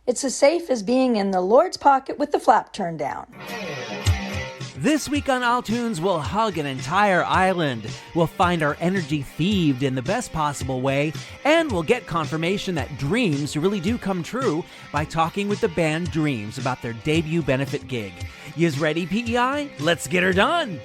It's as safe as being in the Lord's pocket with the flap turned down. This week on iTunes, we'll hug an entire island. We'll find our energy thieved in the best possible way, and we'll get confirmation that dreams really do come true by talking with the band Dreams about their debut benefit gig. Yous ready, PEI? Let's get her done!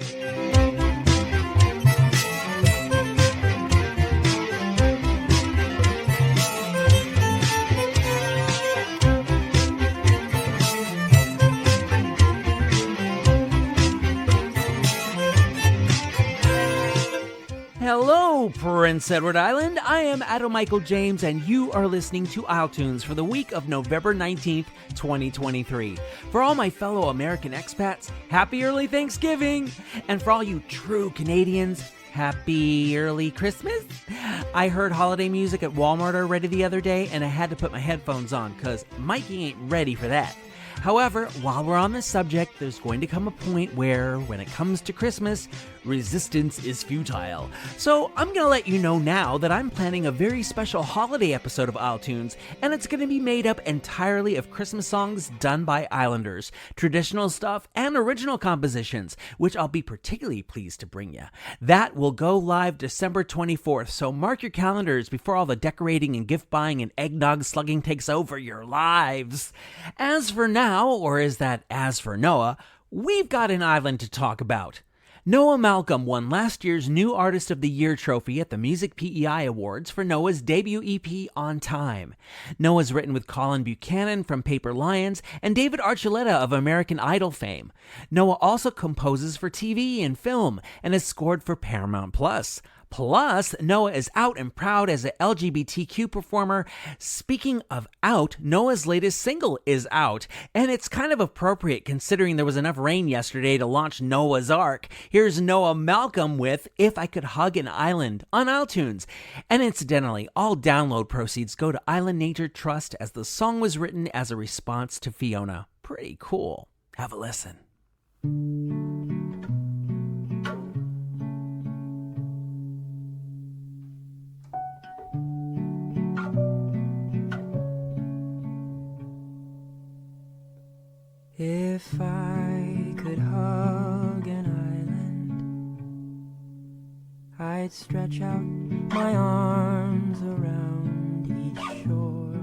Hello, Prince Edward Island. I am Adam Michael James, and you are listening to iTunes for the week of November 19th, 2023. For all my fellow American expats, happy early Thanksgiving! And for all you true Canadians, happy early Christmas? I heard holiday music at Walmart already the other day, and I had to put my headphones on, because Mikey ain't ready for that. However, while we're on this subject, there's going to come a point where, when it comes to Christmas, resistance is futile. So I'm going to let you know now that I'm planning a very special holiday episode of iTunes, and it's going to be made up entirely of Christmas songs done by Islanders, traditional stuff, and original compositions, which I'll be particularly pleased to bring you. That will go live December 24th, so mark your calendars before all the decorating and gift buying and eggnog slugging takes over your lives. As for now, or is that as for Noah, we've got an island to talk about. Noah Malcolm won last year's New Artist of the Year trophy at the Music PEI Awards for Noah's debut EP, On Time. Noah's written with Colin Buchanan from Paper Lions and David Archuleta of American Idol fame. Noah also composes for TV and film and has scored for Paramount+. Plus, Noah is out and proud as an LGBTQ performer. Speaking of out, Noah's latest single is out, and it's kind of appropriate considering there was enough rain yesterday to launch Noah's Ark. Here's Noah Malcolm with If I Could Hug an Island on iTunes. And incidentally, all download proceeds go to Island Nature Trust as the song was written as a response to Fiona. Pretty cool. Have a listen. If I could hug an island, I'd stretch out my arms around each shore.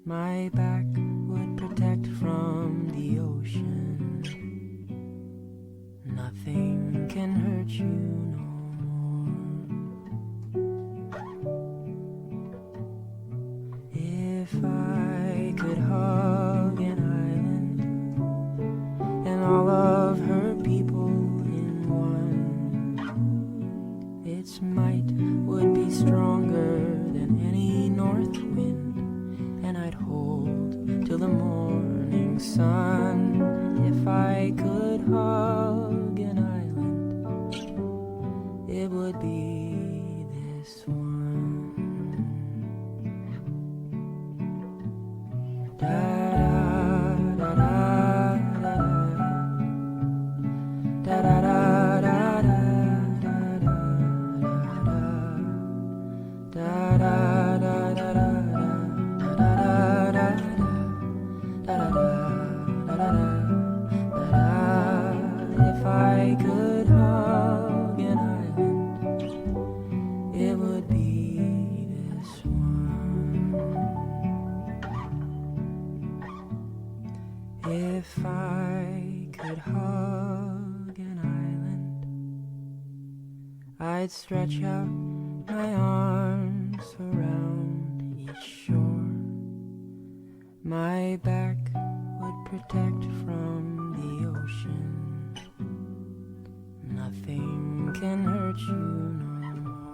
My back would protect from the ocean. Nothing can hurt you no more. If I could hug an all of her people in one, its might would be stronger than any north wind, and I'd hold till the morning sun. If I could hug an island, it would be this one. If I could hug an island, it would be this one. If I could hug an island, I'd stretch out my arms around each shore. My back would protect from the ocean. Nothing can hurt you no more.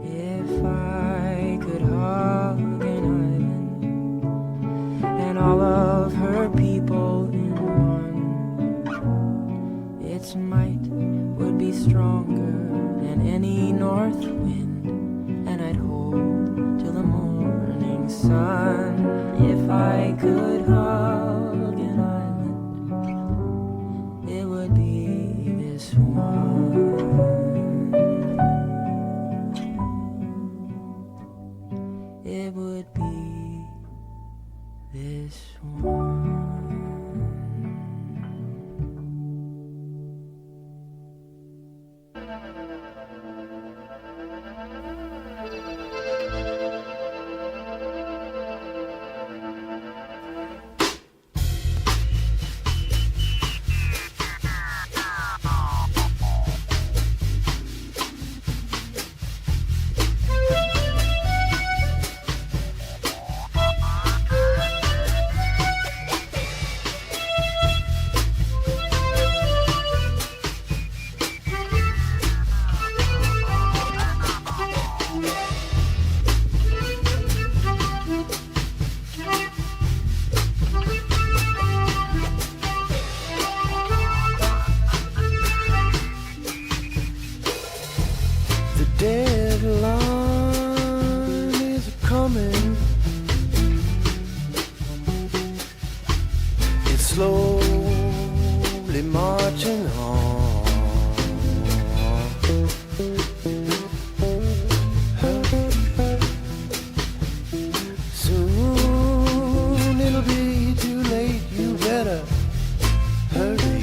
If I could hug an island and all of her people in one, its might would be stronger than any north wind, and I'd hold till the morning sun. If I could hug an island, it would be this one. It would it be this one? Deadline is coming. It's slowly marching on. Soon it'll be too late. You better hurry.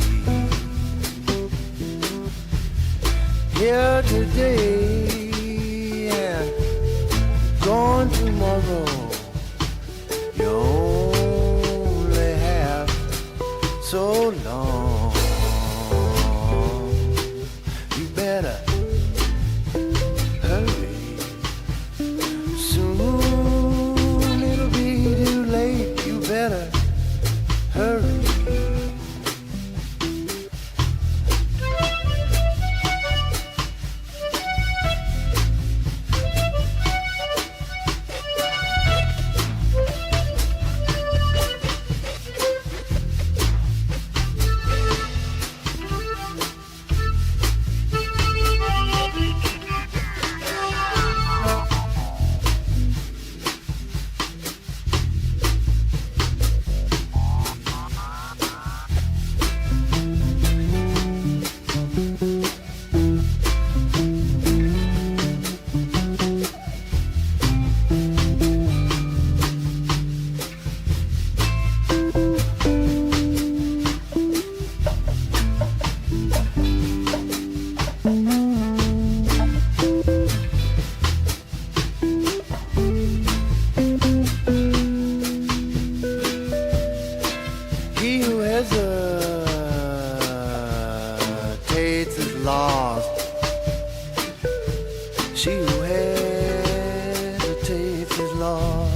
Here today, gone tomorrow. You only have so long. You better hurry. Soon it'll be too late. You better hurry. He who hesitates is lost. She who hesitates is lost.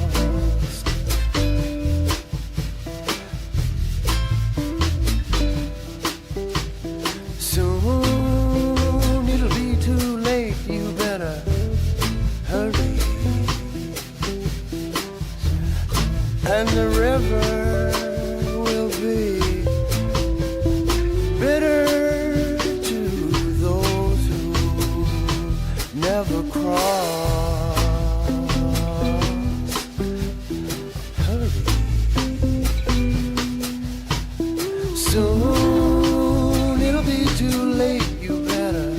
Soon it'll be too late. You better hurry. And the river will be bitter to those who never cross. Hurry. Soon it'll be too late. You better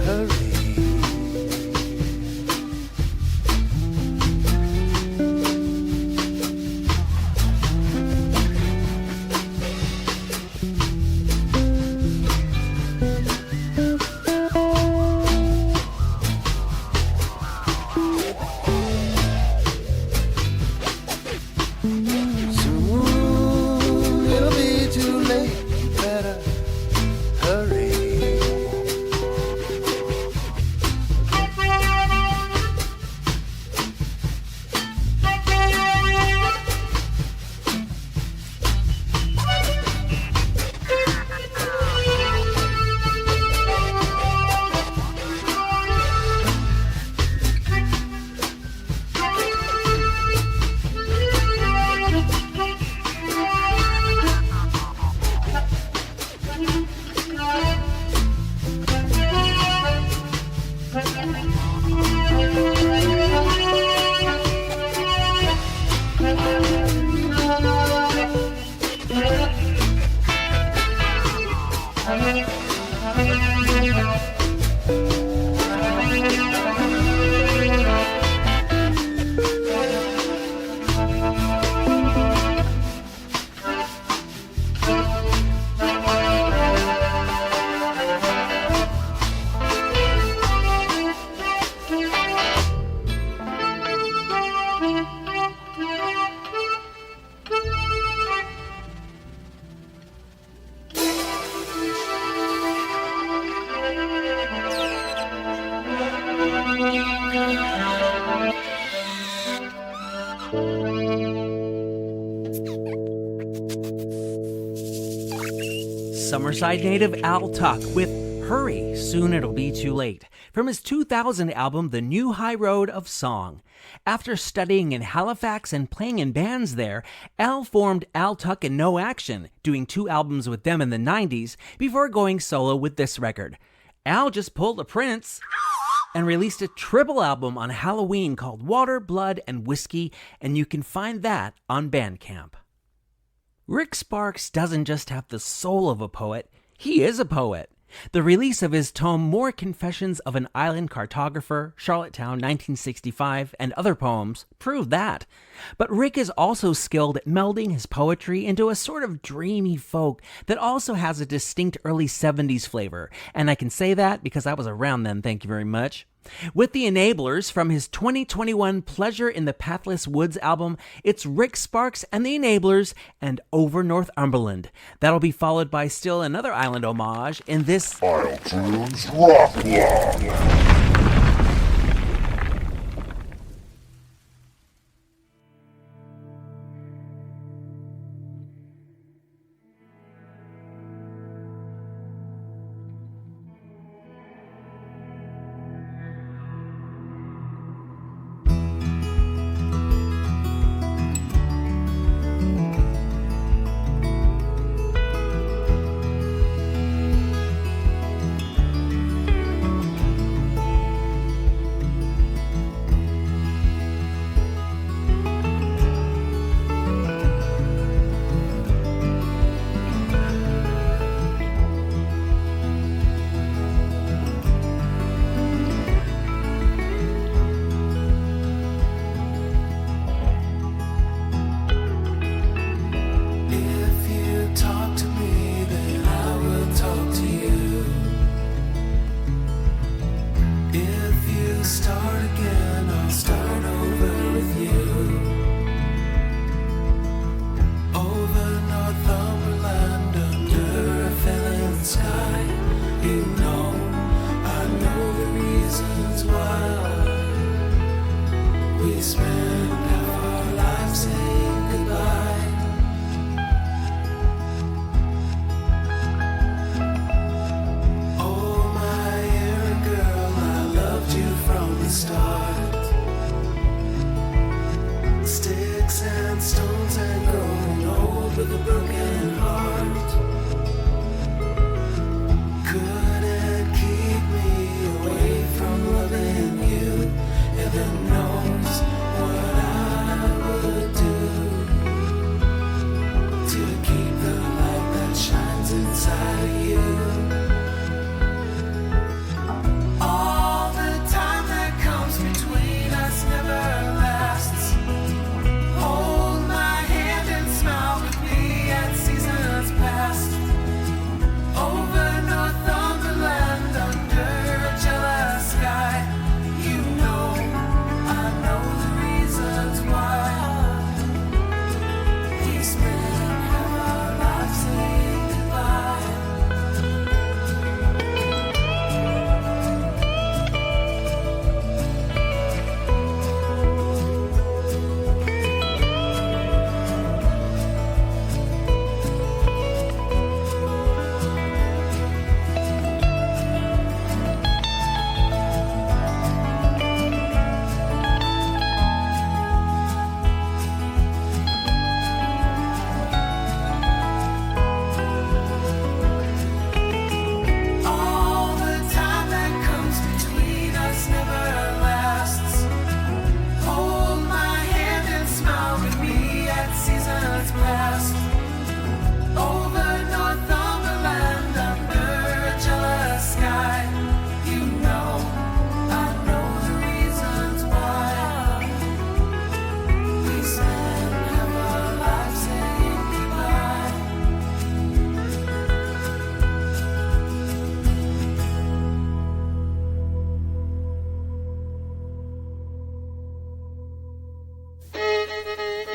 hurry. Soon it'll be too late. You better hurry. Summerside native Al Tuck with Hurry, Soon It'll Be Too Late, from his 2000 album The New High Road of Song. After studying in Halifax and playing in bands there, Al formed Al Tuck and No Action, doing 2 albums with them in the 90s before going solo with this record. Al just pulled a Prince and released a triple album on Halloween called Water, Blood, and Whiskey, and you can find that on Bandcamp. Rick Sparks doesn't just have the soul of a poet, he is a poet. The release of his tome More Confessions of an Island Cartographer, Charlottetown, 1965, and other poems prove that. But Rick is also skilled at melding his poetry into a sort of dreamy folk that also has a distinct early 70s flavor, and I can say that because I was around then, thank you very much. With The Enablers from his 2021 Pleasure in the Pathless Woods album, it's Rick Sparks and The Enablers and Over Northumberland. That'll be followed by still another island homage in this isletunes Rock Block.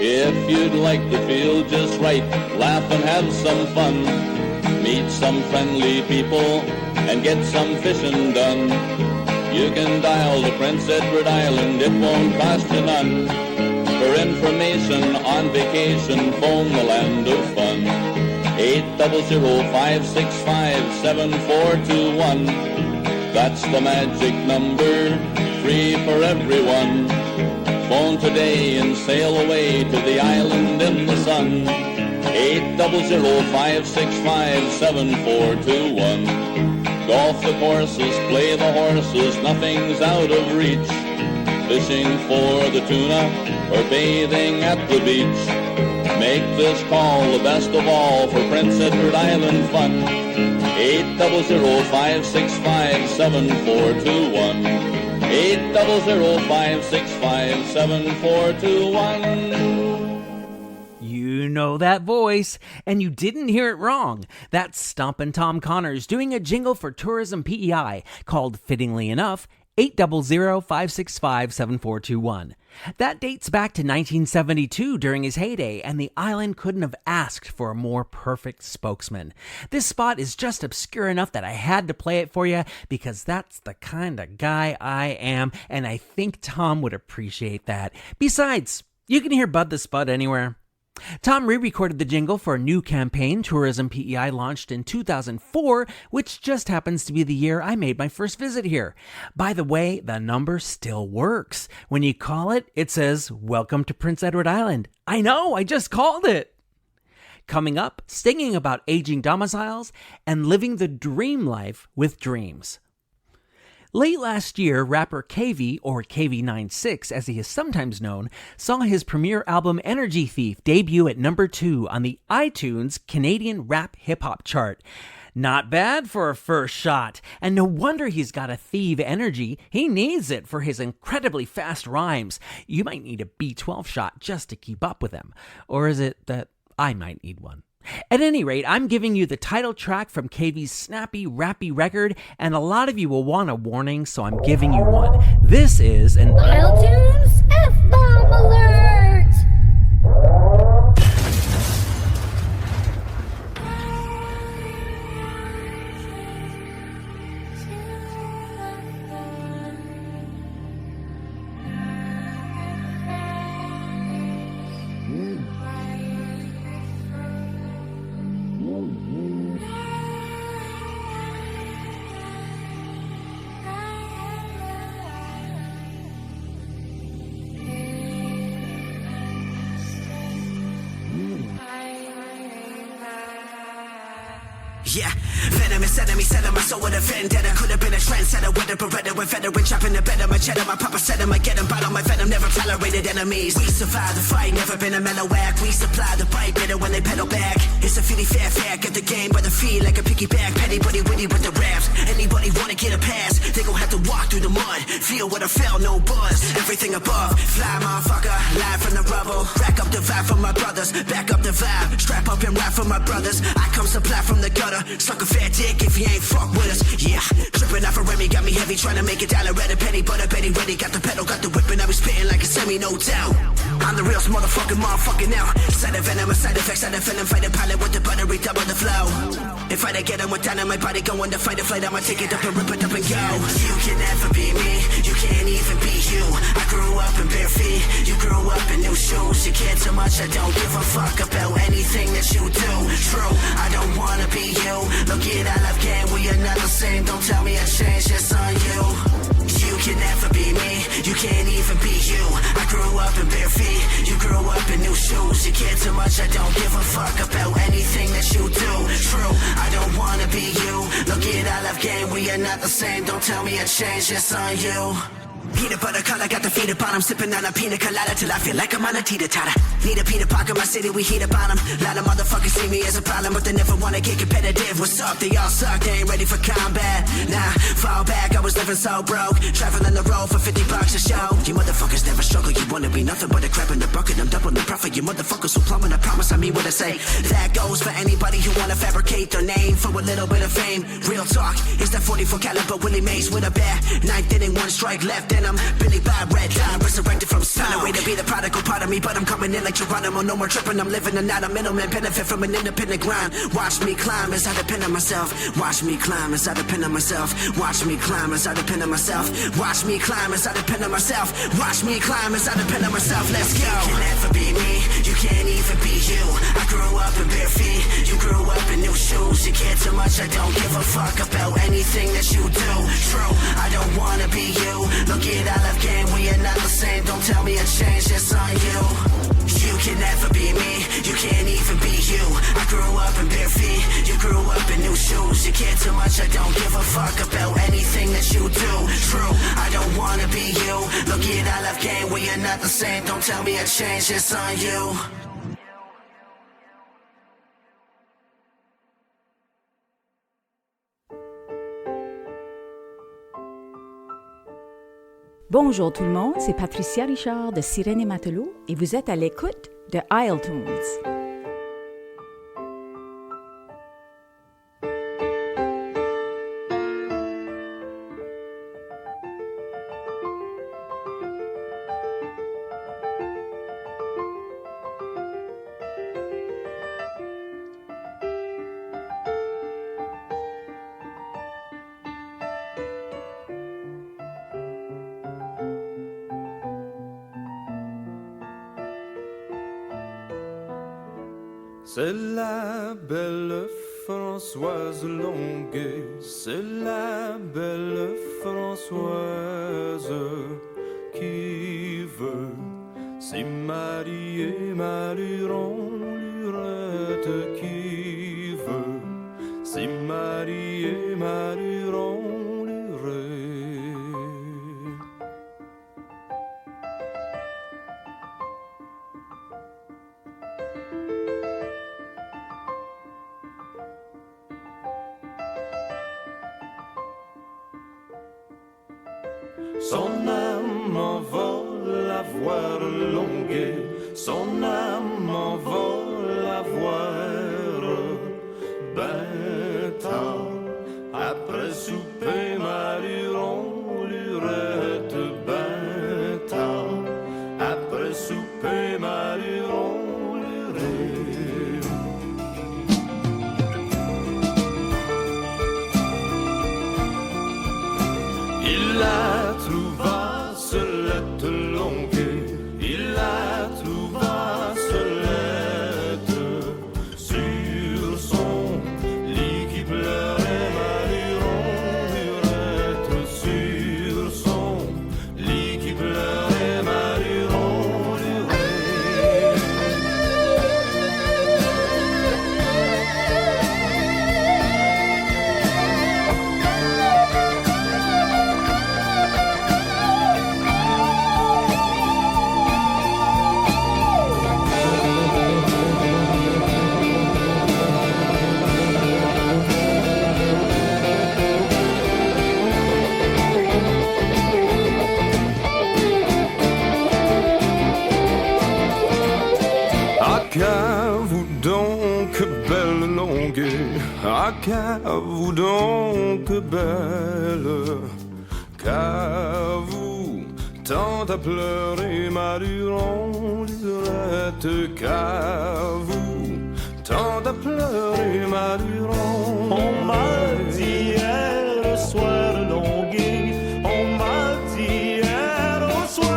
If you'd like to feel just right, laugh and have some fun, meet some friendly people and get some fishing done, you can dial to Prince Edward Island, it won't cost you none. For information on vacation, phone the land of fun. 800-565-7421. That's the magic number, free for everyone. Phone today and sail away to the island in the sun. 800-565-7421. Golf the courses, play the horses, nothing's out of reach. Fishing for the tuna or bathing at the beach. Make this call the best of all for Prince Edward Island fun. 800-565-7421. 800-565-7421. You know that voice, and you didn't hear it wrong. That's Stompin' Tom Connors doing a jingle for Tourism PEI called, fittingly enough, 800-565-7421. That dates back to 1972 during his heyday, and the island couldn't have asked for a more perfect spokesman. This spot is just obscure enough that I had to play it for you because that's the kind of guy I am, and I think Tom would appreciate that. Besides, you can hear Bud the Spud anywhere. Tom re-recorded the jingle for a new campaign Tourism PEI launched in 2004, which just happens to be the year I made my first visit here. By the way, the number still works. When you call it, it says, "Welcome to Prince Edward Island." I know, I just called it. Coming up, singing about aging domiciles and living the dream life with dreams. Late last year, rapper KV, or KV96 as he is sometimes known, saw his premiere album Energy Thief debut at number 2 on the iTunes Canadian Rap Hip Hop chart. Not bad for a first shot, and no wonder he's got a thieve energy. He needs it for his incredibly fast rhymes. You might need a B12 shot just to keep up with him. Or is it that I might need one? At any rate, I'm giving you the title track from KV's snappy, rappy record, and a lot of you will want a warning, so I'm giving you one. This is an isletunes F-bomb alert! Yeah, venomous enemy setting my soul with a vendetta. Could have been a trendsetter with a beretta with veteran chopping the bed of my cheddar. My papa said him, I get him, bottle my venom, never tolerated enemies. We survived the fight, never been a mellow act. We supply the bite bitter when they pedal back. It's a feely fair fact, get the game by the feet like a piggyback. Petty buddy witty with the raps. Anybody wanna get a pass, they gon' have to walk through the mud. Feel what I felt, no buzz, everything above. Fly motherfucker, live from the rubble. Rack up the vibe for my brothers, back up the vibe. Strap up and rap for my brothers. I come supply from the gutter. Suck a fat dick if you ain't fuck with us. Yeah, tripping off a Remy got me heavy, trying to make a dollar at a penny, but a Betty ready. Got the pedal, got the whip, and I be spitting like a semi, no doubt. I'm the realest motherfucking now. Side of venom, side effects, side of venom. Fight a pilot with the buttery, double the flow. If I get him with down in my body, going to fight a flight, I'ma take it up and rip it up and go. You can never be me, you can't even be you. I grew up in bare feet, you grew up in new shoes. You care too much, I don't give a fuck about anything that you do. True, I don't wanna be you. Look at I love game, we are not the same. Don't tell me I changed, it's on you. You can never be me, you can't even be you. I grew up in bare feet, you grew up in new shoes. You care too much, I don't give a fuck about anything that you do. True, I don't wanna be you. Look at I love game, we are not the same. Don't tell me I changed, it's on you. Peanut butter color, got the feet up on 'em. Sipping on a pina colada till I feel like I'm on a teeter-totter. Need a peanut pocket, my city, we heat up on 'em. Lot of motherfuckers see me as a problem, but they never wanna get competitive. What's up? They all suck, they ain't ready for combat. Nah, fall back, I was living so broke. Traveling the road for $50 a show. You motherfuckers never struggle, you wanna be nothing but a crab in the bucket. I'm doubling the profit, you motherfuckers who plumbing. I promise I mean what I say. That goes for anybody who wanna fabricate their name for a little bit of fame. Real talk, it's that 44 caliber Willie Mays with a bat. Ninth inning, one strike left, and I'm Billy Bob Red Dot, resurrected from sound. No way to be the prodigal part of me, but I'm coming in like Geronimo. No more tripping, I'm living and not a middleman. Benefit from an independent grind. Watch me climb as I depend on myself. Watch me climb as I depend on myself. Watch me climb as I depend on myself. Watch me climb as I depend on myself. Watch me climb as I depend on myself. Let's go. You can never be me. You can't even be you. I grew up in bare feet. You grew up in new shoes. You care too much. I don't give a fuck about anything that you do. True, I don't wanna be you. Look at I love game. We are not the same. Don't tell me I changed. It's on you. You can never be me. You can't even be you. I grew up in bare feet. You grew up in new shoes. You care too much. I don't give a fuck about anything that you do. True, I don't wanna be you. Look at I love game. We are not the same. Don't tell me I changed. It's on you. Bonjour tout le monde, c'est Patricia Richard de Sirène et Matelot et vous êtes à l'écoute de isletunes. C'est la belle Françoise Longuet, c'est la belle Françoise qui veut s'y marier, Maluron, lurette qui veut s'y marier, Maluron, lurette. Son âme envole la voir Longuet, son âme envole la voir ben tard. Après souper, Maluron, lurette ben tard. Après souper, Maluron, lurette. Il la trouva seulette Longuet, il la trouva seulette sur son lit qui pleurait, Maluron, lurette sur son lit qui pleurait, Maluron, lurette. Qu'à-vous donc, belle Longuet, ah qu'à-vous donc, belle, qu'à-vous tant à pleurer, Maluron, lurette, qu'à-vous tant à pleurer, Maluron. On m'a dit hier au soir, Longuet, on m'a dit hier au soir.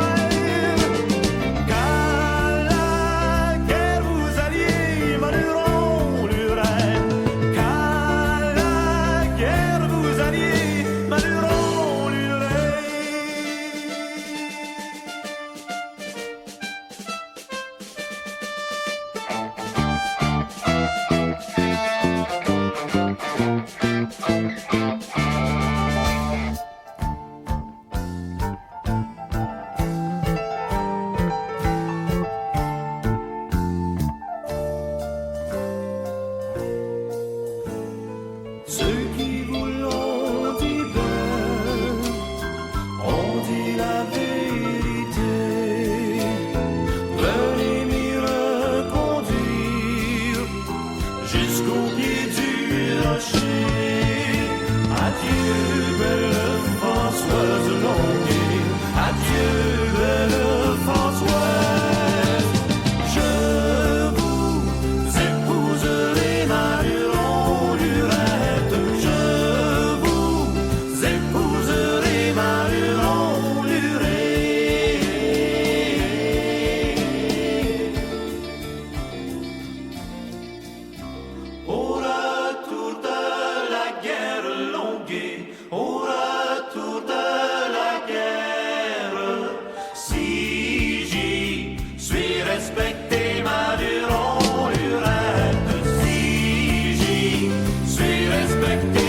respecté ma Duron Lurette. Si j'y suis respecté.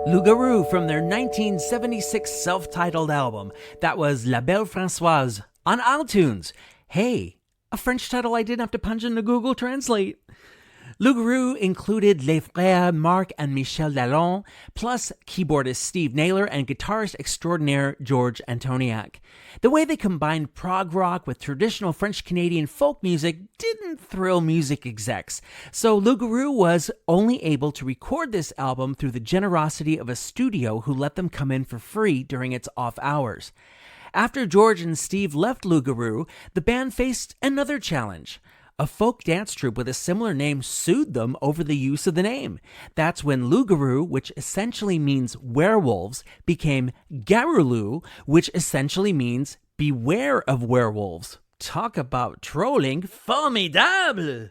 Loup-Garou from their 1976 self-titled album. That was La Belle Françoise on iTunes. Hey, a French title I didn't have to punch into Google Translate. Loup-Garou included les frères Marc and Michel Lalonde, plus keyboardist Steve Naylor and guitarist extraordinaire George Antoniak. The way they combined prog rock with traditional French-Canadian folk music didn't thrill music execs, so Loup-Garou was only able to record this album through the generosity of a studio who let them come in for free during its off hours. After George and Steve left Loup-Garou, the band faced another challenge. A folk dance troupe with a similar name sued them over the use of the name. That's when Loup-Garou, which essentially means werewolves, became Garou, which essentially means beware of werewolves. Talk about trolling formidable!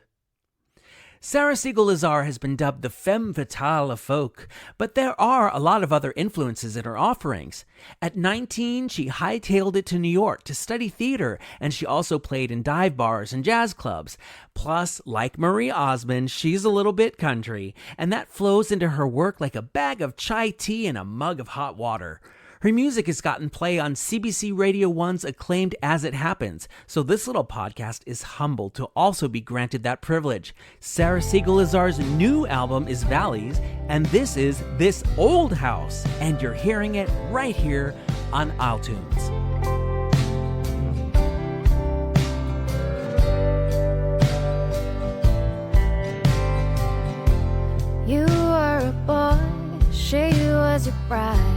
Sarah Siegel-Lazar has been dubbed the femme fatale of folk, but there are a lot of other influences in her offerings. At 19, she hightailed it to New York to study theater, and she also played in dive bars and jazz clubs. Plus, like Marie Osmond, she's a little bit country, and that flows into her work like a bag of chai tea and a mug of hot water. Her music has gotten play on CBC Radio 1's acclaimed As It Happens, so this little podcast is humbled to also be granted that privilege. Sarah Siegel-Lazar's new album is Valleys, and this is This Old House, and you're hearing it right here on iTunes. You were a boy, she was your bride.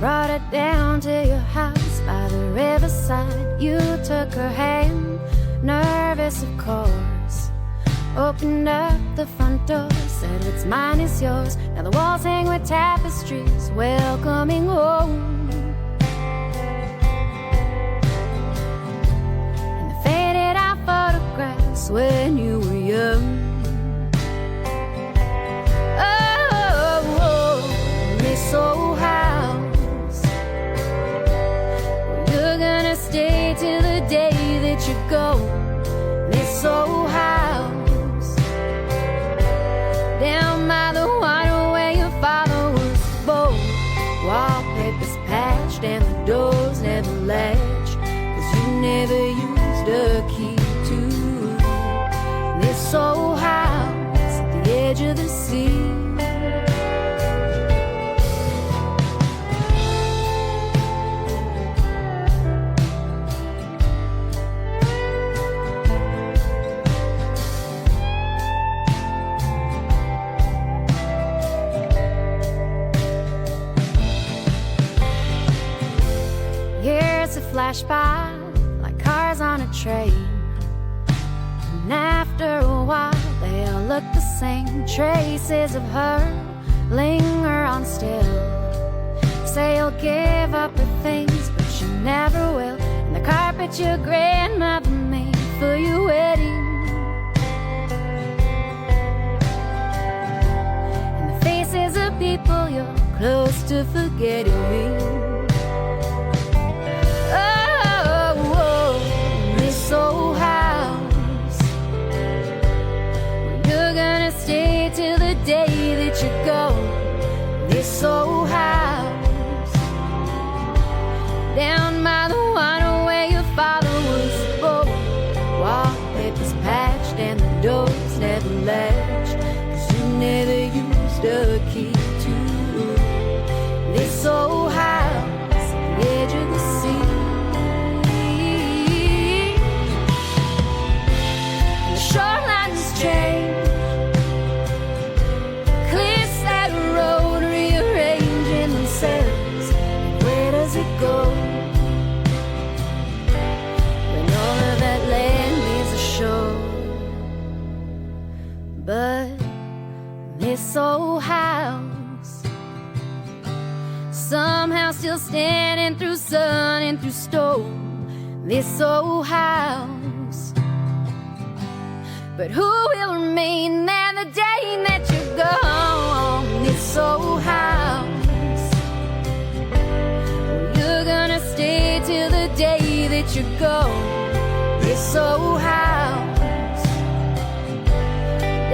Brought her down to your house by the riverside. You took her hand, nervous of course. Opened up the front door, said what's mine is yours. Now the walls hang with tapestries, welcoming home. And the faded out photographs when you were young. Oh, this old house, stay till the day that you go. This old house down by the water where your father was born. Wallpaper's patched and the doors never latched, 'cause you never used a key to this old house at the edge of the sea. Flash by like cars on a train, and after a while they all look the same. Traces of her linger on still. Say you'll give up her things, but she never will. And the carpet your grandmother made for your wedding, and the faces of people you're close to forgetting. This old house, you're gonna stay till the day that you go. This old house down by the water where your father doors never latched, 'cause you never used a key to this old house at the edge of the sea. And the shoreline's changed, cliffs that road rearranging themselves. And where does it go when all of that land is ashore? But this old house, somehow still standing through sun and through storm. This old house, but who will remain there the day that you're gone? This old house, you're gonna stay till the day that you go. This old house,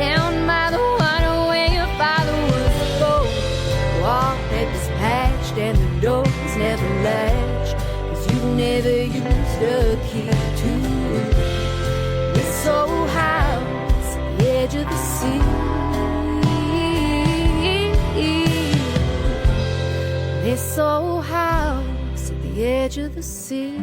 down by the water where your father was a boat. Wall that was patched and the doors never latched, 'cause you never used a key to this old house at the edge of the sea. This old house at the edge of the sea.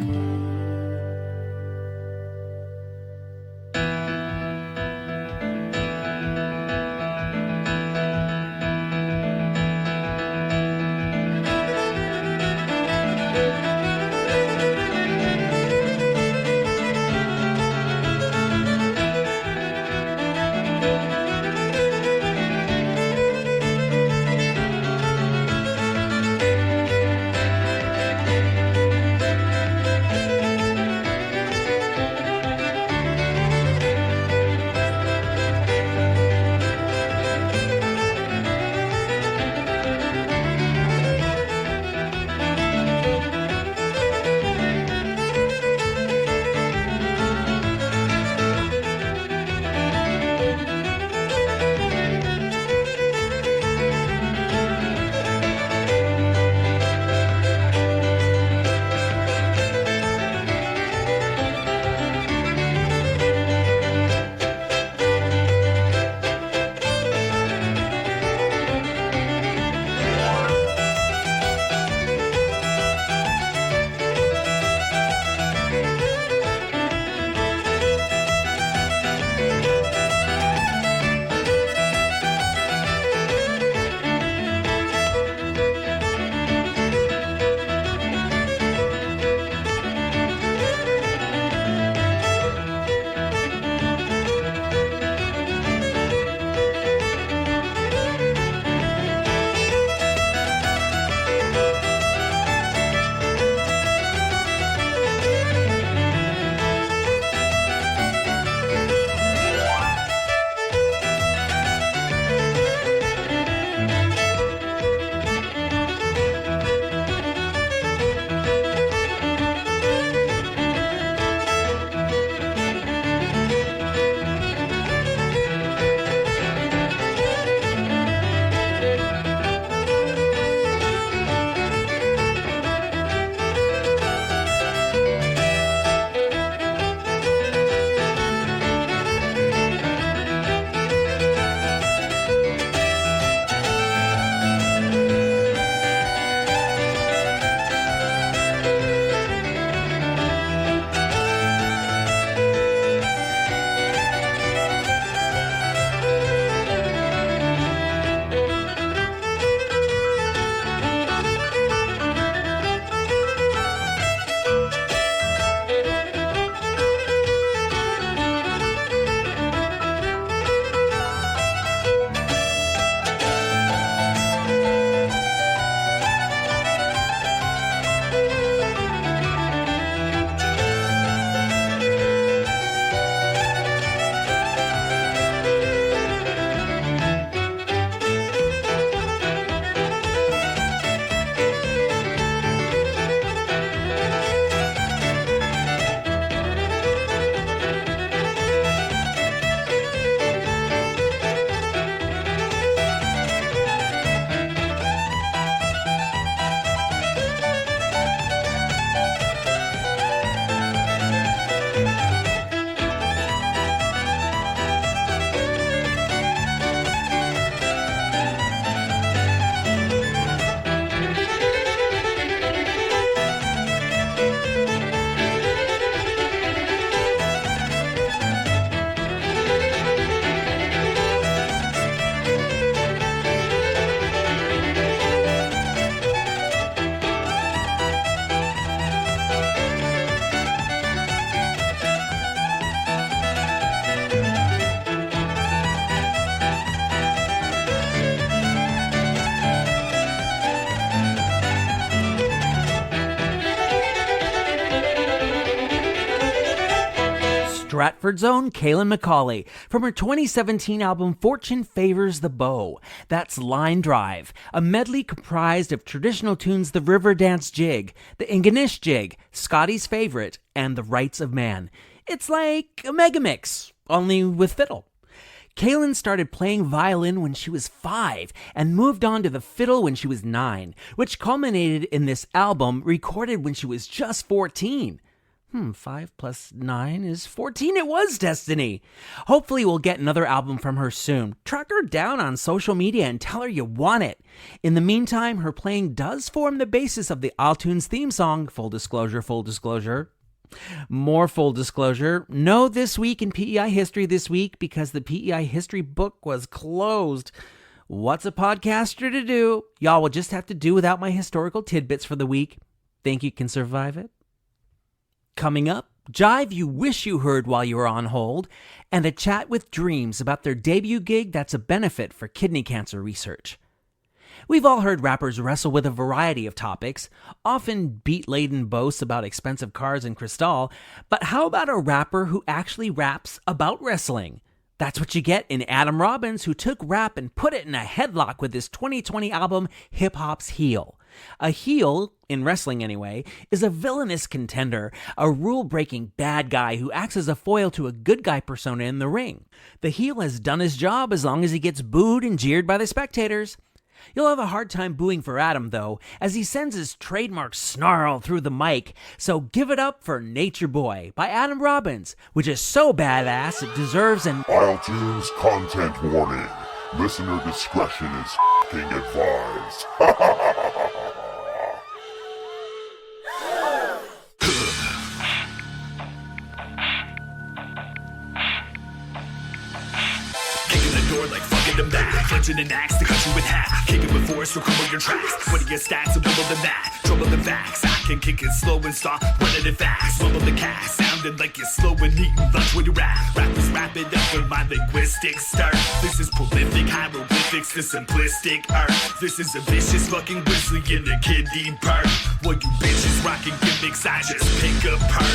Stratford's own Kaylin McCauley from her 2017 album Fortune Favors the Bow. That's Line Drive, a medley comprised of traditional tunes the River Dance Jig, the Ingonish Jig, Scotty's Favorite, and The Rights of Man. It's like a mega mix, only with fiddle. Kaylin started playing violin when she was 5 and moved on to the fiddle when she was 9, which culminated in this album recorded when she was just 14. 5 plus 9 is 14. It was destiny. Hopefully we'll get another album from her soon. Track her down on social media and tell her you want it. In the meantime, her playing does form the basis of the iTunes theme song. Full disclosure, full disclosure. More full disclosure. No This Week in PEI History this week because the PEI History book was closed. What's a podcaster to do? Y'all will just have to do without my historical tidbits for the week. Think you can survive it? Coming up, jive you wish you heard while you were on hold, and a chat with Dreams about their debut gig that's a benefit for kidney cancer research. We've all heard rappers wrestle with a variety of topics, often beat-laden boasts about expensive cars and Cristal, but how about a rapper who actually raps about wrestling? That's what you get in Adam Robbins, who took rap and put it in a headlock with his 2020 album, Hip Hop's Heel. A heel, in wrestling anyway, is a villainous contender, a rule-breaking bad guy who acts as a foil to a good guy persona in the ring. The heel has done his job as long as he gets booed and jeered by the spectators. You'll have a hard time booing for Adam, though, as he sends his trademark snarl through the mic, so give it up for Nature Boy by Adam Robbins, which is so badass it deserves an iTunes content warning. Listener discretion is f***ing advised. Like fucking them back, clenching an axe to cut you in half, kicking with force to crumble your tracks. What are your stats are below than that? Trouble the facts, I can kick it slow and stop running it fast. Rumble the cast, sounding like you're slow and eating lunch when you rap. Rappers wrap it up with my linguistic start. This is prolific hieroglyphics, the simplistic art. This is a vicious fucking grizzly in the kidney part. While you bitches rocking gimmicks, I just pick apart.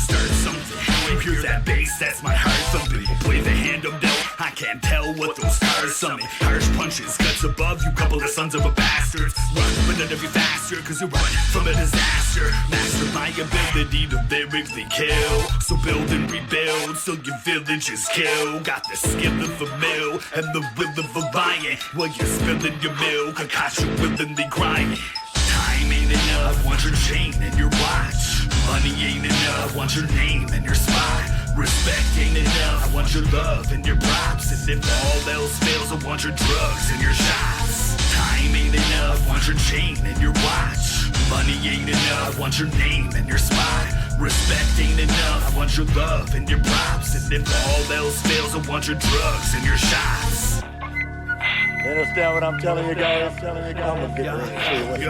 Start something, you hear that bass, that's my heart thumping. Play the hand I'm dealt, I can't tell what those scars summon. Harsh punches, guts above you, couple of sons of a bastards. Run, but none of you faster, cause you run from a disaster. Master my ability to lyrically kill. So build and rebuild, so your village is killed. Got the skill of a mill, and the will of a lion. While you're spilling your milk, I caught you willingly crying. Time ain't enough, want your chain and your watch. Money ain't enough, want your name and your spot. Respect ain't enough, I want your love and your props. And if all else fails, I want your drugs and your shots. Time ain't enough, want your chain and your watch. Money ain't enough, want your name and your spot. Respect ain't enough, I want your love and your props. And if all else fails, I want your drugs and your shots. You understand what I'm telling you guys? I'm gonna get ready to see what you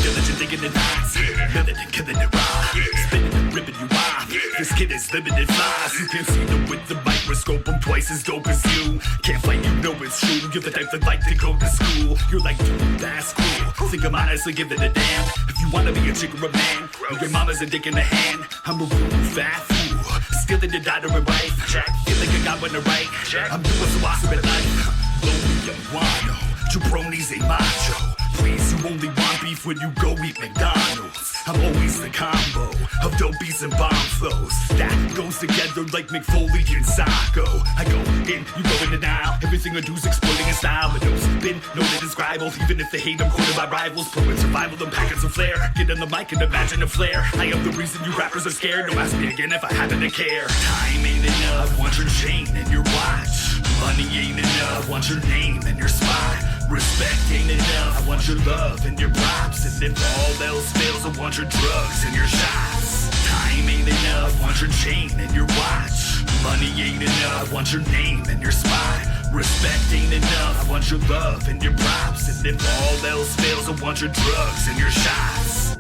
Diligent thinking and knots, living and killing it raw, spinning and ripping you off. This kid is limited flies. You can see them with the microscope. I'm twice as dope as you. Can't fight, you know it's true. You're the type that like to go to school. You're like, dude, that's cool. Think I'm honestly giving a damn. If you wanna be a chick or a man, or your mama's a dick in the hand, I'm a real fat fool. Stealing your daughter and wife. Feel like I got one to write. I'm doing so awesome at life. Lonely and wino, jabronis ain't macho. Please, you only want beef when you go eat McDonald's. I'm always the combo of dope beats and bomb flows. That goes together like McFoley and Sacco. I go in, you go in and out. Everything I do's exploding in style. But those been known to describe. Even if they hate, I'm quoted by rivals. Pro in survival, I'm packing some flair. Get on the mic and imagine a flare. I am the reason you rappers are scared. Don't ask me again if I happen to care. Time ain't enough, want your chain and your watch. Money ain't enough, want your name and your spot. Respect ain't enough, I want your love and your props. And if all else fails, I want your drugs and your shots. Time ain't enough, want your chain and your watch. Money ain't enough, want your name and your spot. Respect ain't enough, I want your love and your props. And if all else fails, I want your drugs and your shots.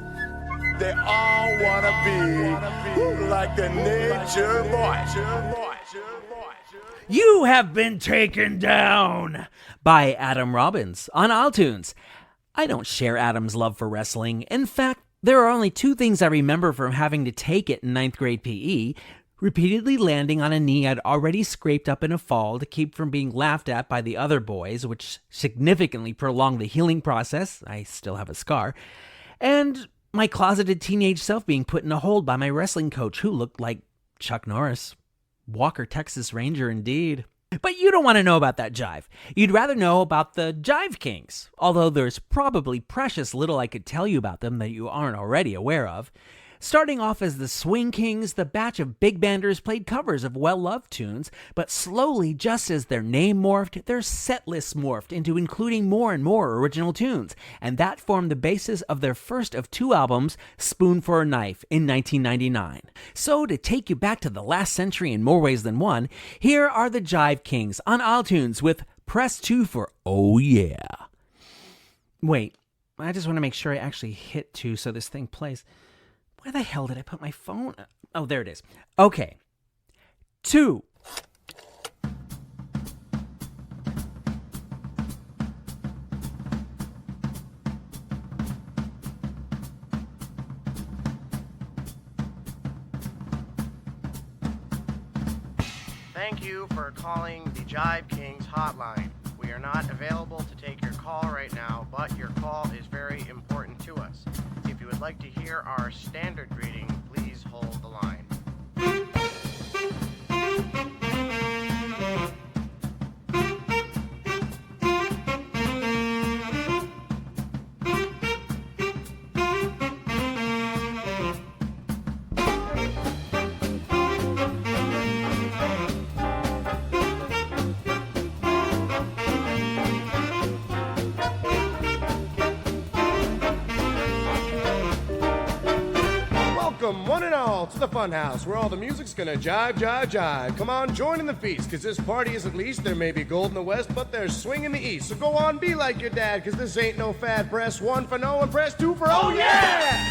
They all wanna be like the Nature Boy. You have been taken down by Adam Robbins on iTunes. I don't share Adam's love for wrestling. In fact, There are only two things I remember from having to take it in ninth grade PE: repeatedly landing on a knee I'd already scraped up in a fall to keep from being laughed at by the other boys, which significantly prolonged the healing process. I still have a scar. And my closeted teenage self being put in a hold by my wrestling coach, who looked like Chuck Norris. Walker, Texas Ranger indeed. But you don't want to know about that jive. You'd rather know about the Jive Kings, although there's probably precious little I could tell you about them that you aren't already aware of. Starting off as the Swing Kings, the batch of big banders played covers of well-loved tunes, but slowly, just as their name morphed, their set list morphed into including more and more original tunes, and that formed the basis of their first of two albums, Spoon for a Knife, in 1999. So, to take you back to the last century in more ways than one, here are the Jive Kings on iTunes with Press 2 for Oh Yeah. Wait, I just want to make sure I actually hit 2 so this thing plays. Where the hell did I put my phone? Oh, there it is. Okay. 2. Thank you for calling the Jive Kings hotline. We are not available to take your call right now, but your call is very important to us. If you would like to hear our standard greeting, please hold the line. Welcome, one and all, to the Funhouse, where all the music's gonna jive, jive, jive. Come on, join in the feast, cause this party is at least. There may be gold in the west, but there's swing in the east. So go on, be like your dad, cause this ain't no fad. Press 1 for no and press 2 for oh yeah!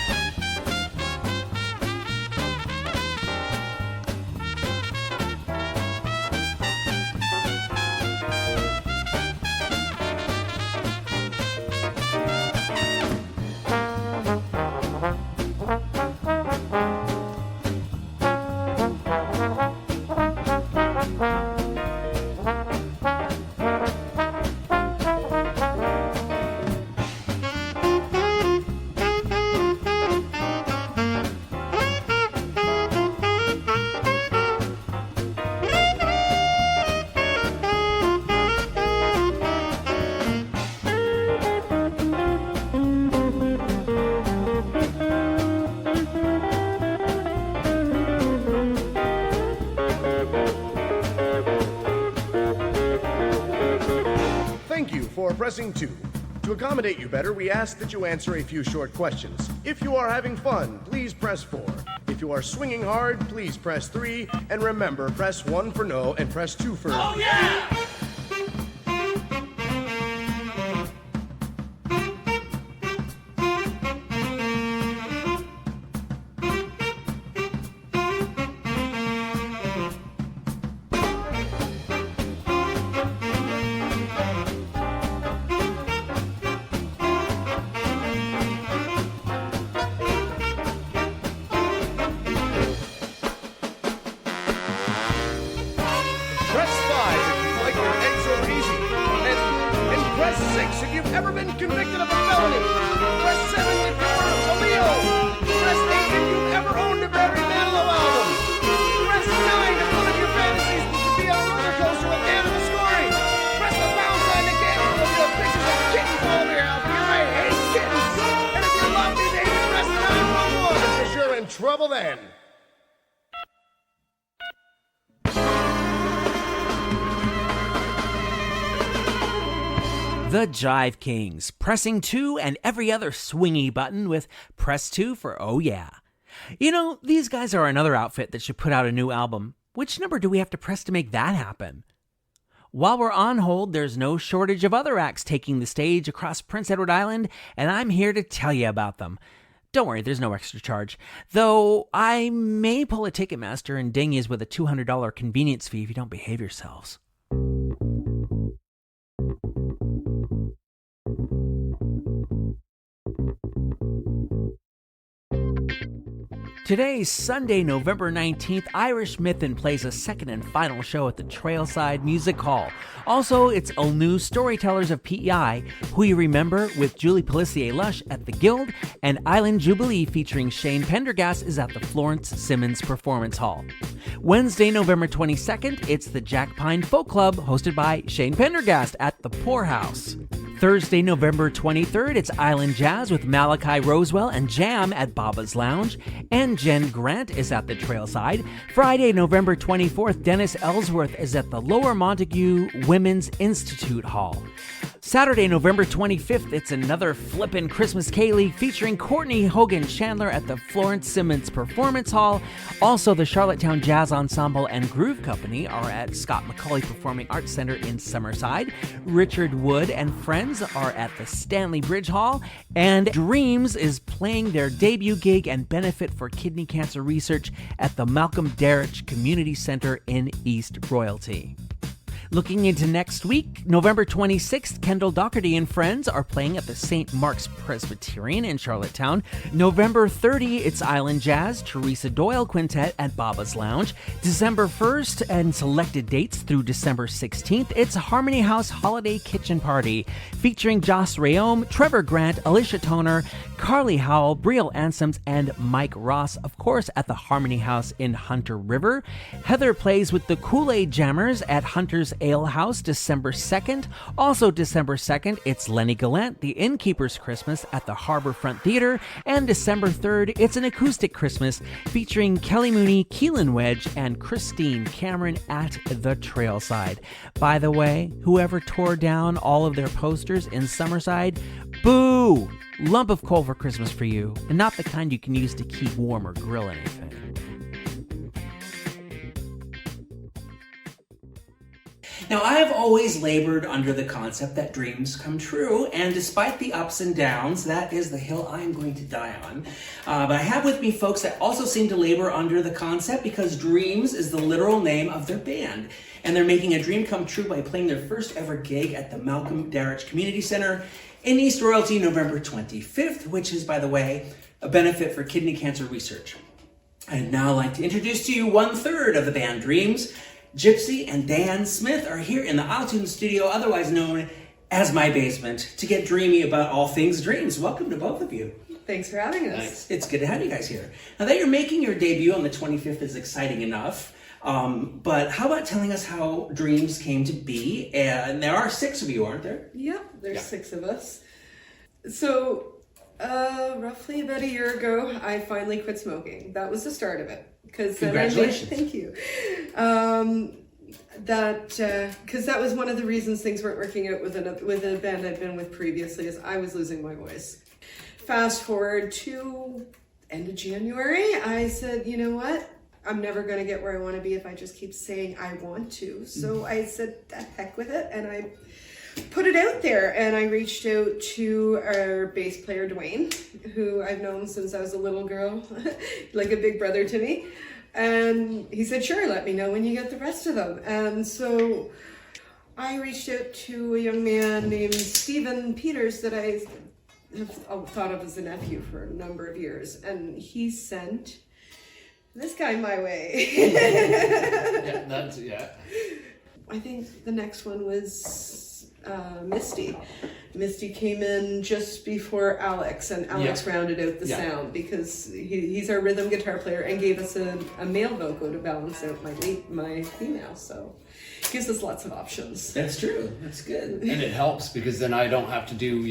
For pressing 2. To accommodate you better, we ask that you answer a few short questions. If you are having fun, please press 4. If you are swinging hard, please press 3. And remember, press 1 for no and press 2 for oh yeah! Press 6 if you've ever been convicted of a felony. Press 7 if you're a Leo. Press 8 if you've ever owned a Barry Manilow album. Press 9 if one of your fantasies was to be on a roller coaster with animal scoring. Press the pound sign again if you'll get pictures of kittens all over your house because I hate kittens. And if you love me, baby, press 911 because you're in trouble then. The Jive Kings, pressing 2 and every other swingy button with press 2 for oh yeah. You know, these guys are another outfit that should put out a new album. Which number do we have to press to make that happen? While we're on hold, there's no shortage of other acts taking the stage across Prince Edward Island, and I'm here to tell you about them. Don't worry, there's no extra charge. Though I may pull a Ticketmaster and ding yous with a $200 convenience fee if you don't behave yourselves. Today, Sunday, November 19th, Irish Mythin plays a second and final show at the Trailside Music Hall. Also, it's all new Storytellers of PEI, Who You Remember with Julie Pelissier-Lush at the Guild, and Island Jubilee featuring Shane Pendergast is at the Florence Simmons Performance Hall. Wednesday, November 22nd, it's the Jack Pine Folk Club hosted by Shane Pendergast at the Poorhouse. Thursday, November 23rd, it's Island Jazz with Malachi Rosewell and Jam at Baba's Lounge, and Jen Grant is at the Trailside. Friday, November 24th, Dennis Ellsworth is at the Lower Montague Women's Institute Hall. Saturday, November 25th, it's another flippin' Christmas K-League featuring Courtney Hogan Chandler at the Florence Simmons Performance Hall. Also, the Charlottetown Jazz Ensemble and Groove Company are at Scott McCauley Performing Arts Center in Summerside. Richard Wood and friends are at the Stanley Bridge Hall. And Dreams is playing their debut gig and benefit for kidney cancer research at the Malcolm Darrich Community Center in East Royalty. Looking into next week, November 26th, Kendall Doherty and friends are playing at the St. Mark's Presbyterian in Charlottetown. November 30, it's Island Jazz, Teresa Doyle Quintet at Baba's Lounge. December 1st and selected dates through December 16th, it's Harmony House Holiday Kitchen Party featuring Joss Rayome, Trevor Grant, Alicia Toner, Carly Howell, Brielle Ansems, and Mike Ross, of course, at the Harmony House in Hunter River. Heather plays with the Kool-Aid Jammers at Hunter's Ale House December 2nd. Also December 2nd, it's Lenny Gallant, The Innkeeper's Christmas at the Harborfront Theater. And December 3rd, it's an acoustic Christmas featuring Kelly Mooney, Keelan Wedge, and Christine Cameron at the Trailside. By the way, whoever tore down all of their posters in Summerside, boo! Lump of coal for Christmas for you, and not the kind you can use to keep warm or grill anything. Now, I have always labored under the concept that dreams come true, and despite the ups and downs, that is the hill I am going to die on. But I have with me folks that also seem to labor under the concept because Dreams is the literal name of their band, and they're making a dream come true by playing their first ever gig at the Malcolm Darrich Community Center in East Royalty, November 25th, which is, by the way, a benefit for kidney cancer research. I'd now like to introduce to you 1/3 of the band Dreams. Gypsy and Dan Smith are here in the iTunes studio, otherwise known as my basement, to get dreamy about all things dreams. Welcome to both of you. Thanks for having us. Nice. It's good to have you guys here. Now that you're making your debut on the 25th is exciting enough, but how about telling us how Dreams came to be? And there are 6 of you, aren't there? Yep, there's 6 of us. So, roughly about a year ago, I finally quit smoking. That was the start of it. Congratulations. Thank you. Because that was one of the reasons things weren't working out with a band I'd been with previously, is I was losing my voice. Fast forward to end of January, I said, you know what? I'm never going to get where I want to be if I just keep saying I want to. So I said, the heck with it, and I put it out there, and I reached out to our bass player Doin, who I've known since I was a little girl, like a big brother to me, and he said, sure, let me know when you get the rest of them. And so I reached out to a young man named Stephen Peters that I have thought of as a nephew for a number of years, and he sent this guy my way. I think the next one was Misty. Misty came in just before Alex, and Alex rounded out the sound because he's our rhythm guitar player and gave us a male vocal to balance out my female, so it gives us lots of options. That's true. That's good. And it helps because then I don't have to do,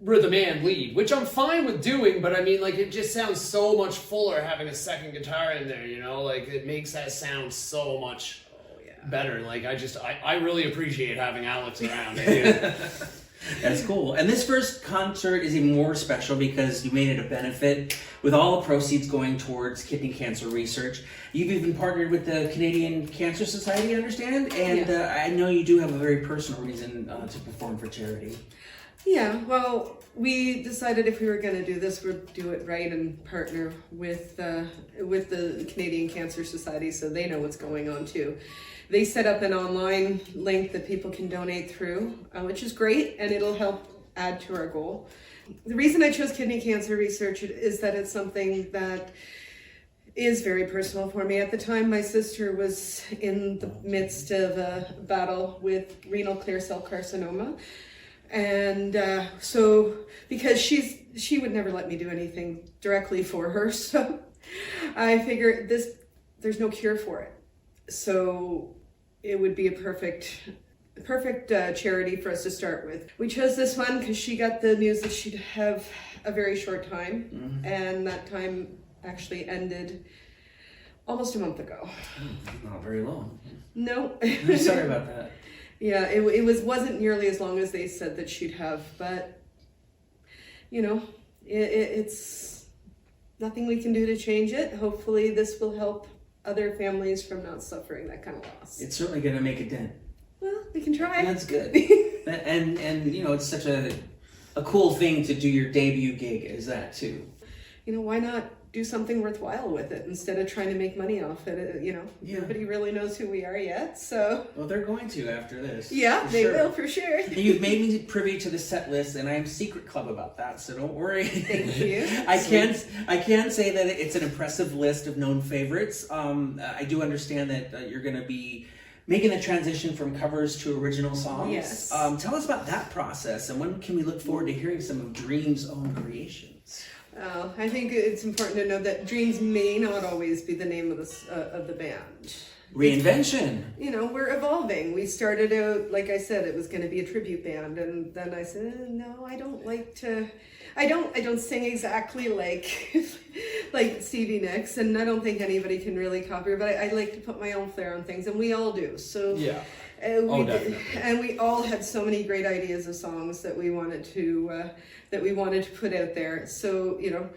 rhythm and lead, which I'm fine with doing, but I mean, it just sounds so much fuller having a second guitar in there, it makes that sound so much better. I really appreciate having Alex around. That's cool. And this first concert is even more special because you made it a benefit with all the proceeds going towards kidney cancer research. You've even partnered with the Canadian Cancer Society, I understand, and I know you do have a very personal reason to perform for charity. Yeah, well, we decided if we were going to do this, we'd do it right and partner with the Canadian Cancer Society so they know what's going on too. They set up an online link that people can donate through, which is great, and it'll help add to our goal. The reason I chose kidney cancer research is that it's something that is very personal for me. At the time, my sister was in the midst of a battle with renal clear cell carcinoma. And so, because she would never let me do anything directly for her, so I figured there's no cure for it. So it would be a perfect charity for us to start with. We chose this one because she got the news that she'd have a very short time, and that time actually ended almost a month ago. Not very long. No. I'm sorry about that. Yeah, it wasn't nearly as long as they said that she'd have, but you know, it's nothing we can do to change it. Hopefully this will help other families from not suffering that kind of loss. It's certainly going to make a dent. Well, we can try. That's good. and you know, it's such a cool thing to do your debut gig as that too. You know, why not do something worthwhile with it instead of trying to make money off it? You know, nobody really knows who we are yet, so. Well, they're going to after this. Yeah, they will for sure. You've made me privy to the set list, and I'm secret club about that, so don't worry. Thank you. I can say that it's an impressive list of known favorites. I do understand that you're going to be making a transition from covers to original songs. Yes. Tell us about that process, and when can we look forward to hearing some of Dream's own creations? I think it's important to know that Dreams may not always be the name of the band. Reinvention. You know, we're evolving. We started out, like I said, it was going to be a tribute band, and then I said, no, I don't like to. I don't sing exactly like Stevie Nicks, and I don't think anybody can really copy her, but I like to put my own flair on things, and we all do. So yeah. Definitely. And we all had so many great ideas of songs that we wanted to put out there. So you know,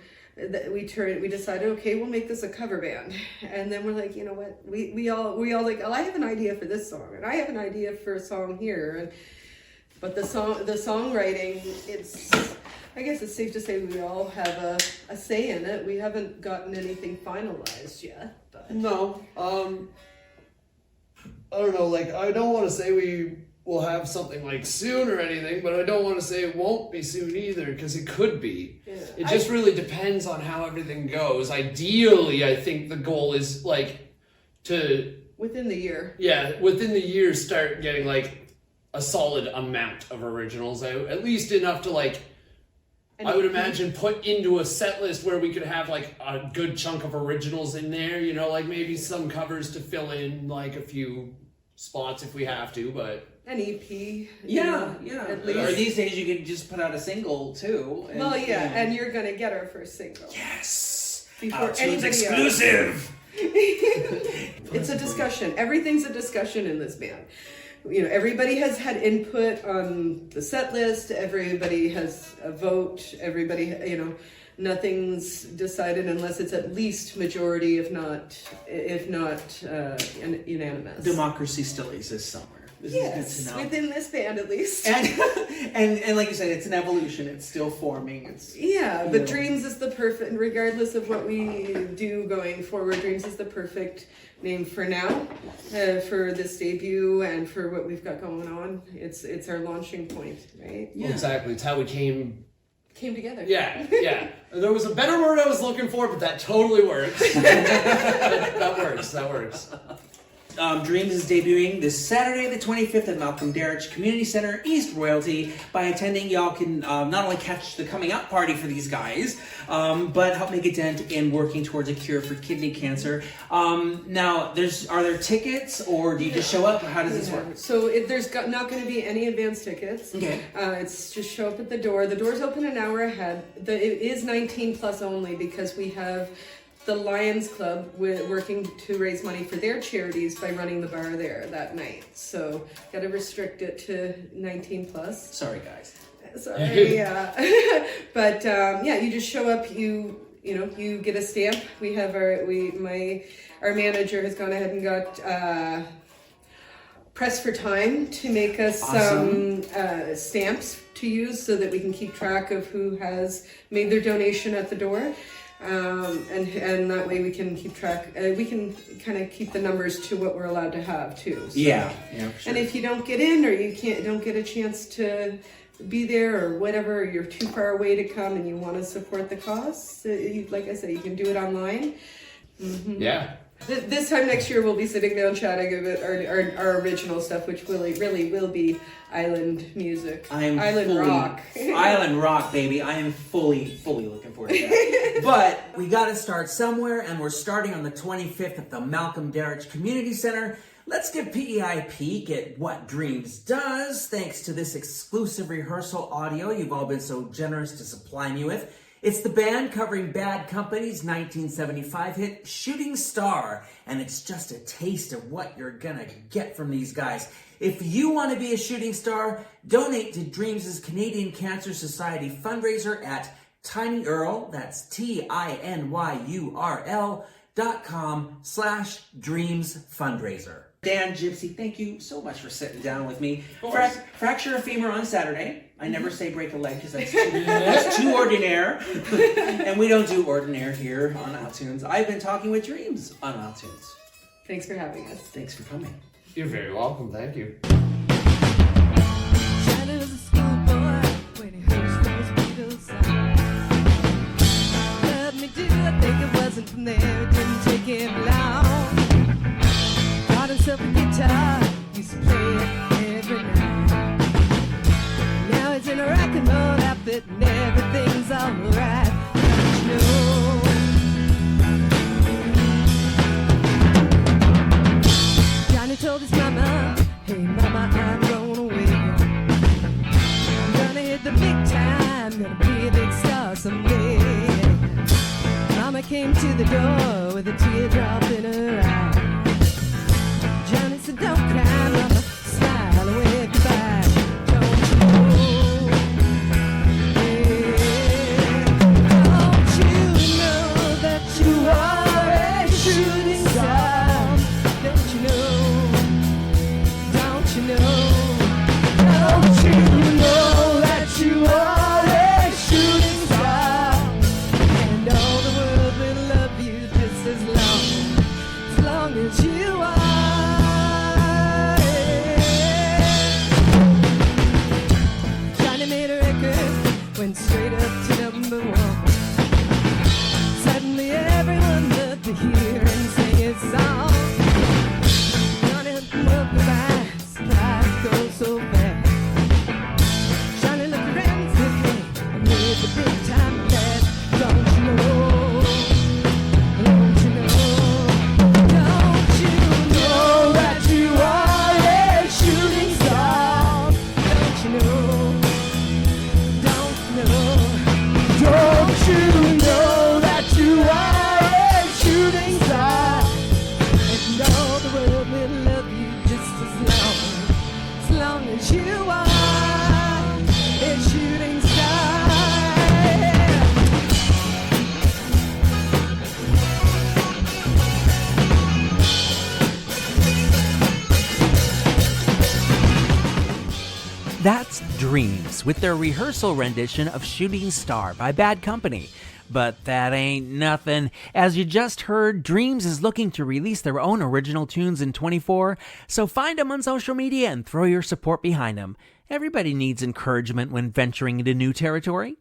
we decided, okay, we'll make this a cover band, and then we're like, you know what, we all like, oh, I have an idea for this song, and I have an idea for a song here, but the songwriting, I guess it's safe to say we all have a say in it. We haven't gotten anything finalized yet. But. No. I don't know, like, I don't want to say we will have something like soon or anything, but I don't want to say it won't be soon either, because it could be. Yeah. It just really depends on how everything goes. Ideally, I think the goal is, like, to... Within the year. Yeah, within the year start getting, like, a solid amount of originals out. At least enough to, like... I would imagine put into a set list where we could have like a good chunk of originals in there, you know, like maybe some covers to fill in like a few spots if we have to, but... An EP. Yeah. At least. Or these days you can just put out a single too. And, well, yeah, and you're going to get our first single. Yes! Before iTunes exclusive! It's a discussion. Everything's a discussion in this band. You know, everybody has had input on the set list. Everybody has a vote. Everybody, you know, nothing's decided unless it's at least majority, if not unanimous. Democracy still exists somewhere. This is good to know. Within this band at least. And like you said, it's an evolution. It's still forming. But Dreams is the perfect, regardless of what we do going forward, Dreams is the perfect name for now, for this debut and for what we've got going on. It's our launching point, right? Yeah. Well, exactly. It's how we came together. Yeah. There was a better word I was looking for, but that totally works. that works. Dreams is debuting this Saturday, the 25th at Malcolm Darrich Community Center, East Royalty. By attending, y'all can not only catch the coming out party for these guys, but help make a dent in working towards a cure for kidney cancer. Now, are there tickets, or do you just show up, or how does this work? So there's not going to be any advance tickets. Okay. It's just show up at the door. The doors open an hour ahead. It is 19 plus only because we have the Lions Club working to raise money for their charities by running the bar there that night. So got to restrict it to 19 plus. Sorry, guys. Sorry, yeah. But you just show up. You get a stamp. We have our manager has gone ahead and got Press for Time to make us some stamps to use so that we can keep track of who has made their donation at the door. And that way we can keep track. We can kind of keep the numbers to what we're allowed to have too. So. Yeah, for sure. And if you don't get in, or you don't get a chance to be there, or whatever, or you're too far away to come, and you want to support the cause, like I said, you can do it online. Mm-hmm. Yeah. This time next year, we'll be sitting down chatting about our original stuff, which really will be island music. Island rock. Island rock, baby. I am fully looking forward to that. But we got to start somewhere, and we're starting on the 25th at the Malcolm Darrich Community Center. Let's give PEI a peek at what Dreams does, thanks to this exclusive rehearsal audio you've all been so generous to supply me with. It's the band covering Bad Company's 1975 hit Shooting Star, and it's just a taste of what you're gonna get from these guys. If you want to be a shooting star, donate to Dreams' Canadian Cancer Society fundraiser at tinyurl, that's tinyurl.com/Dreams Fundraiser. Dan Gypsy, thank you so much for sitting down with me. Fracture a femur on Saturday. I never say break a leg because that's too ordinaire. And we don't do ordinaire here on iTunes. I've been talking with Dreams on iTunes. Thanks for having us. Thanks for coming. You're very welcome. Thank you. Johnny was a schoolboy when he heard his first Beatles song. Let me do, I think it wasn't from there. It didn't take him long. Got himself a guitar, used to play it every night. Now he's in a rock and roll outfit and everything's alright. Don't you know? Johnny told his mama, hey mama, I'm going away. I'm gonna hit the big time, gonna be a big star someday. Mama came to the door with a teardrop in her eye. Johnny said, don't cry, mama, smile and wave goodbye. Don't you know? Yeah. Don't you know that you are a shooting star? Don't you know? Don't you know? Don't you know that you are a shooting star? And all the world will love you just as long as you are. Went straight up to number one. Suddenly everyone loved to hear and sing his song. Johnny had to look back, surprise goes so fast. Johnny looked around and said, hey, I'm with the big time lad. Don't you know? Don't you know? Don't you know that you are a shooting star? Don't you know? Don't you know that you are a shooting star? And all the world will love you just as long as you are a shooting star. That's Dreams with their rehearsal rendition of Shooting Star by Bad Company. But that ain't nothing. As you just heard, Dreams is looking to release their own original tunes in 24, so find them on social media and throw your support behind them. Everybody needs encouragement when venturing into new territory.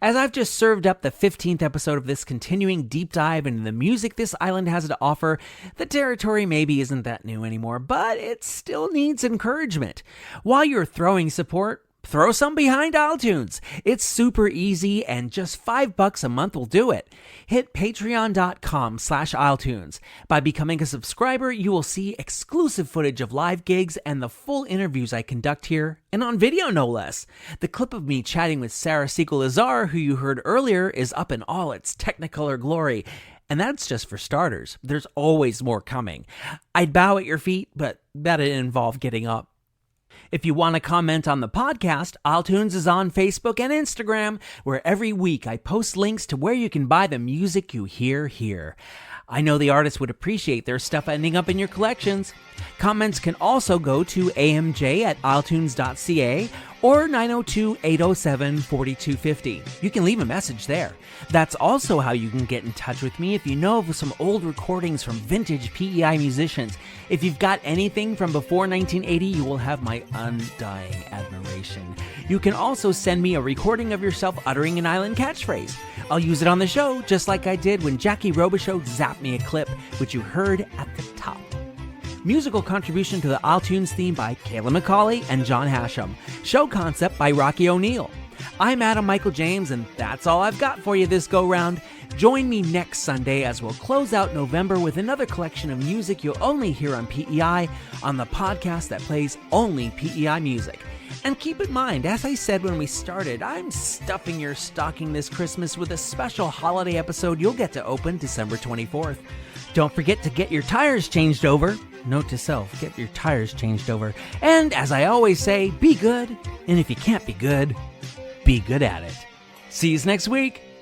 As I've just served up the 15th episode of this continuing deep dive into the music this island has to offer, the territory maybe isn't that new anymore, but it still needs encouragement. While you're throwing support, throw some behind iTunes. It's super easy and just $5 a month will do it. Hit patreon.com/iletunes. By becoming a subscriber, you will see exclusive footage of live gigs and the full interviews I conduct here, and on video no less. The clip of me chatting with Sarah Siegel-Lazar, who you heard earlier, is up in all its Technicolor glory. And that's just for starters. There's always more coming. I'd bow at your feet, but that'd involve getting up. If you want to comment on the podcast, iTunes is on Facebook and Instagram, where every week I post links to where you can buy the music you hear here. I know the artists would appreciate their stuff ending up in your collections. Comments can also go to amj@iletunes.ca or 902-807-4250. You can leave a message there. That's also how you can get in touch with me if you know of some old recordings from vintage PEI musicians. If you've got anything from before 1980, you will have my undying admiration. You can also send me a recording of yourself uttering an island catchphrase. I'll use it on the show, just like I did when Jackie Robichaux zapped me a clip, which you heard at the top. Musical contribution to the iTunes theme by Kayla McCauley and John Hashem. Show concept by Rocky O'Neill. I'm Adam Michael James, and that's all I've got for you this go-round. Join me next Sunday as we'll close out November with another collection of music you'll only hear on PEI, on the podcast that plays only PEI music. And keep in mind, as I said when we started, I'm stuffing your stocking this Christmas with a special holiday episode you'll get to open December 24th. Don't forget to get your tires changed over. Note to self, get your tires changed over. And as I always say, be good. And if you can't be good at it. See you next week.